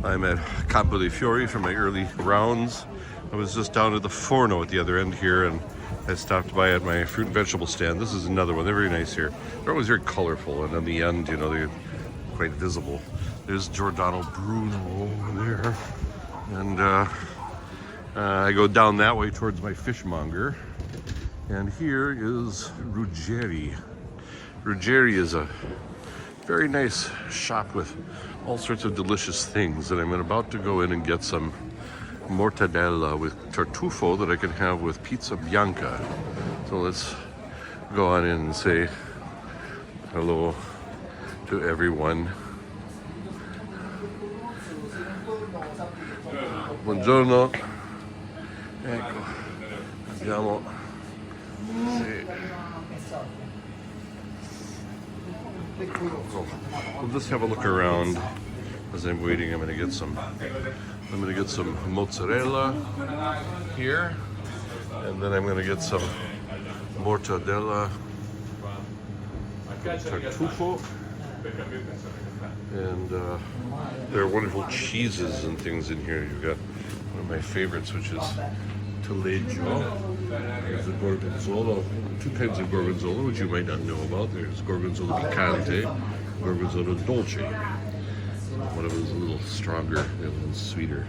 I'm at Campo de Fiori for my early rounds. I was just down at the Forno at the other end here, and I stopped by at my fruit and vegetable stand. This is another one. They're very nice here. They're always very colorful, and on the end, you know, they're quite visible. There's Giordano Bruno over there. And I go down that way towards my fishmonger. And here is Ruggieri. Ruggieri is a very nice shop with all sorts of delicious things. And I'm about to go in and get some mortadella with tartufo that I can have with pizza bianca. So let's go on in and say hello to everyone. Buongiorno. Ecco, andiamo. Sì. We'll just have a look around as I'm waiting. I'm gonna get some mozzarella here, and then I'm gonna get some mortadella tartufo, and there are wonderful cheeses and things in here. You've got one of my favorites, which is Taleggio. There's the gorgonzola, two kinds of gorgonzola, which you might not know about. There's gorgonzola picante, gorgonzola dolce. One of them is a little stronger, the other one's sweeter.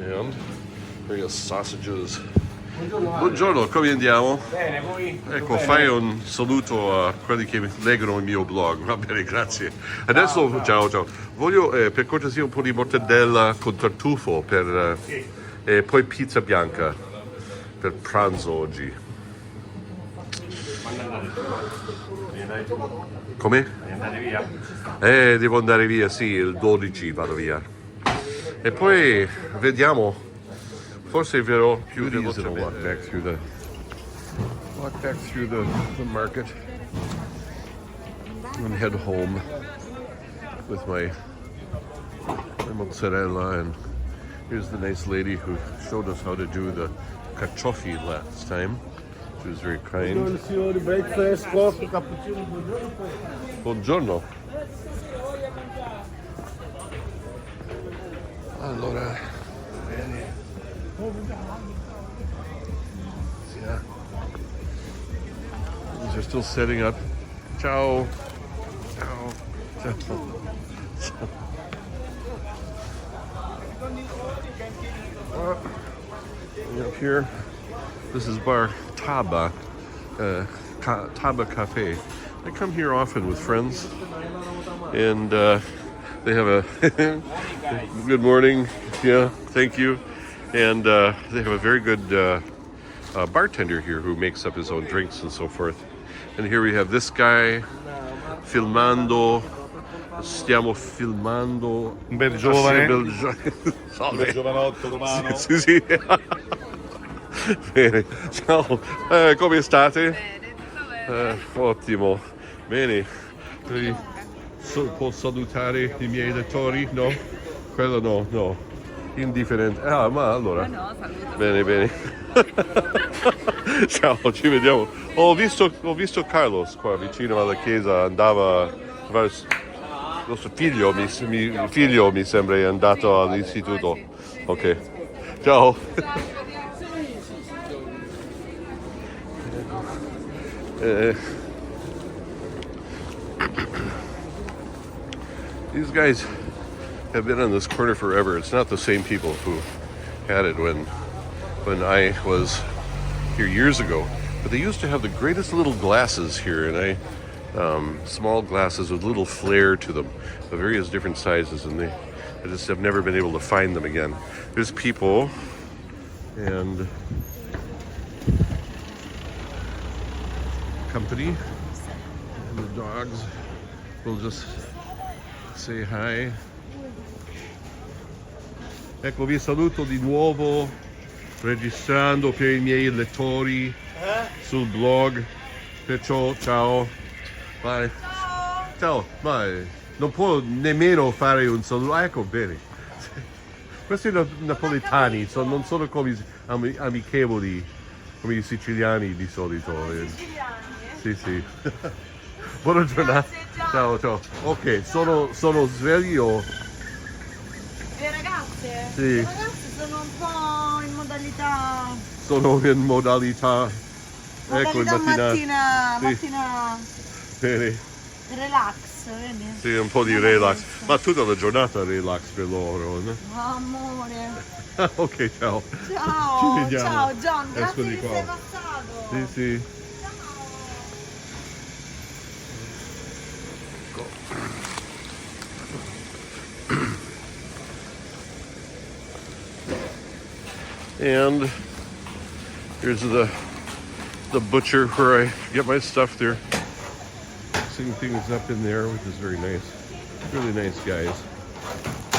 And various sausages. Buongiorno, come andiamo? Bene, voi? Ecco, fai un saluto a quelli che leggono il mio blog. Va bene, grazie. Adesso, ciao. Voglio per cortesia un po' di mortadella con tartufo e poi pizza bianca per pranzo oggi. Come? Devi andare via? Devo andare via, sì, il 12 vado via. E poi vediamo, forse verrò più veloce. Walk back through the market and head home with my mozzarella. And here's the nice lady who showed us how to do the carciofi last time. She was very kind. Breakfast, coffee, cappuccino. Buongiorno. Allora, bene. Yeah. These are still setting up. Ciao. Up here, this is bar Taba, Taba Cafe. I come here often with friends, and they have a good morning. Yeah, thank you. And they have a very good bartender here who makes up his own drinks and so forth. And here we have this guy filmando. Stiamo filmando Un bel giovane. Un bel giovanotto romano. Sì. Bene, ciao. Come state? Ottimo. Bene. Posso salutare i miei lettori? No? Quello no. Indifferente. Ma allora. No, saluto. Bene. Ciao, ci vediamo. Ho visto Carlos qua vicino alla chiesa, andava verso nostro figlio mi sembra è andato all'istituto. Ok. Ciao. These guys have been on this corner forever. It's not the same people who had it when I was here years ago. But they used to have the greatest little glasses here, and small glasses with little flair to them, of various different sizes, and I just have never been able to find them again. There's people, and company, and the dogs will just say hi. Ecco, vi saluto di nuovo, registrando per i miei lettori sul blog, perciò ciao. Vai. Ciao, vai. Non può nemmeno fare un saluto. Ecco, bene. Questi napoletani non sono come amichevoli come i siciliani di solito. Sì. Buona giornata. Ciao. Ok, sono sveglio Le ragazze? Sì. Le ragazze sono un po' in modalità... Sono in modalità. Ecco il Modalità mattina. mattina Vedi? relax, vedi? Sì, un po' di Non relax. adesso. Ma tutta la giornata relax per loro, no? Amore. Ok, ciao. Ci Ciao, vediamo. ciao John, Esco grazie di che qua. sei passato. Sì, sì. And here's the butcher where I get my stuff. They're fixing things up in there, which is very nice. Really nice guys.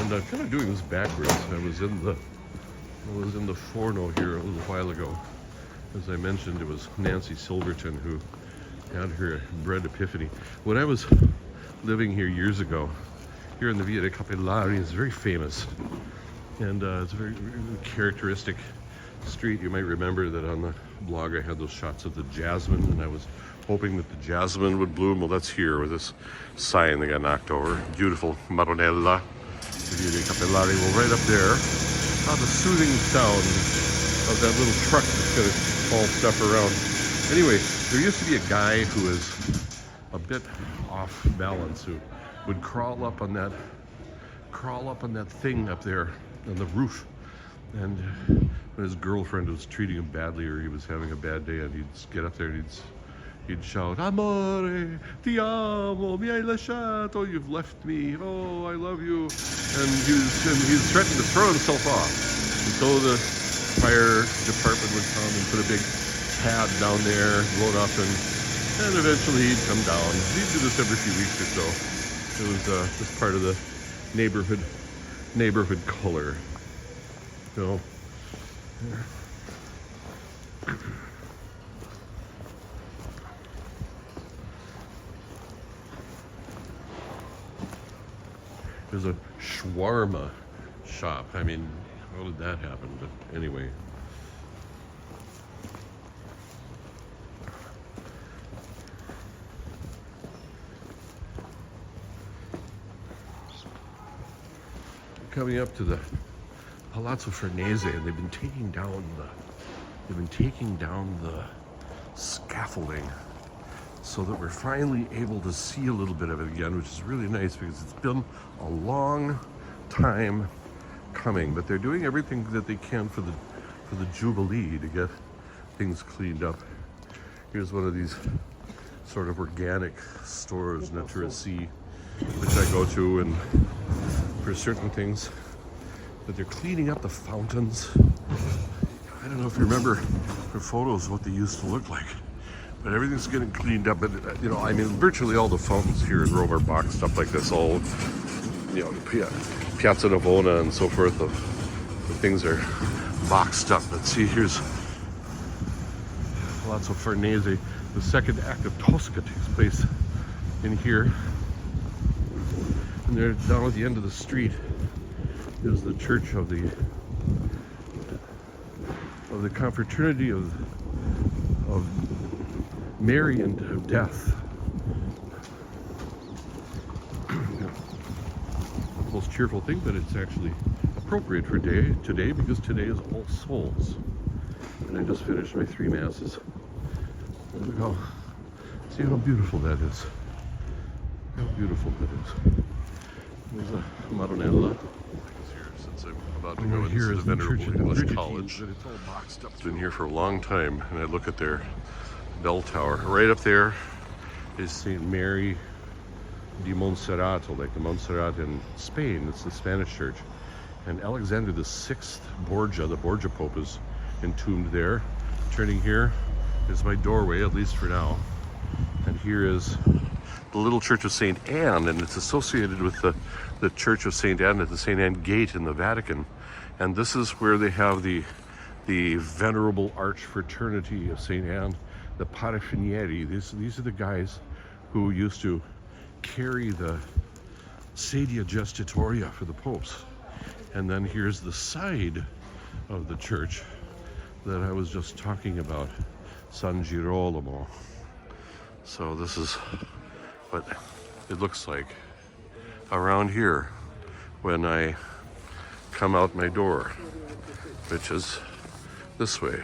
And I'm kind of doing this backwards. I was in the forno here a little while ago. As I mentioned, it was Nancy Silverton who had her bread epiphany. When I was living here years ago, here in the Via de Capillari, is very famous. And it's a very characteristic street. You might remember that on the blog I had those shots of the jasmine, and I was hoping that the jasmine would bloom. Well, that's here with this sign that got knocked over. Beautiful Maronella, Via de Capillari. Well, right up there, the soothing sound of that little truck that's going to haul stuff around. Anyway, there used to be a guy who was a bit off balance who would crawl up on that thing up there on the roof, and when his girlfriend was treating him badly or he was having a bad day, and he'd get up there and he'd shout, "Amore, ti amo, mi hai lasciato, you've left me, oh, I love you," and he's threatening to throw himself off. And so the fire department would come and put a big pad down there, blow it up, and eventually he'd come down. He'd do this every few weeks or so. It was just part of the neighborhood color. So there's a shawarma shop. I mean, how did that happen? But anyway. Coming up to the Palazzo Farnese, and they've been taking down the scaffolding so that we're finally able to see a little bit of it again, which is really nice because it's been a long time coming. But they're doing everything that they can for the Jubilee to get things cleaned up. Here's one of these sort of organic stores, Naturacy, which I go to, and for certain things, but they're cleaning up the fountains. I don't know if you remember for photos what they used to look like, but everything's getting cleaned up. But I mean, virtually all the fountains here in Rome are boxed up like this. All, Piazza Navona and so forth. The things are boxed up. But see, here's Palazzo Farnese. The second act of Tosca takes place in here. And there, down at the end of the street, is the church of the Confraternity of Mary and of Death. Most cheerful thing, but it's actually appropriate for today because today is All Souls, and I just finished my 3 masses. And see how beautiful that is. How beautiful that is. There's a Maronella. Since I'm about to go into the Venerable English College. It's been here for a long time, and I look at their bell tower. Right up there is St. Mary di Monserrato, like the Montserrat in Spain. It's the Spanish church. And Alexander VI Borgia, the Borgia Pope, is entombed there. Turning here is my doorway, at least for now. And here is the little church of St. Anne, and it's associated with the church of St. Anne at the St. Anne Gate in the Vatican. And this is where they have the Venerable Arch Fraternity of St. Anne, the Parafinieri. These are the guys who used to carry the sedia gestatoria for the popes. And then here's the side of the church that I was just talking about, San Girolamo. So this is what it looks like around here when I come out my door, which is this way.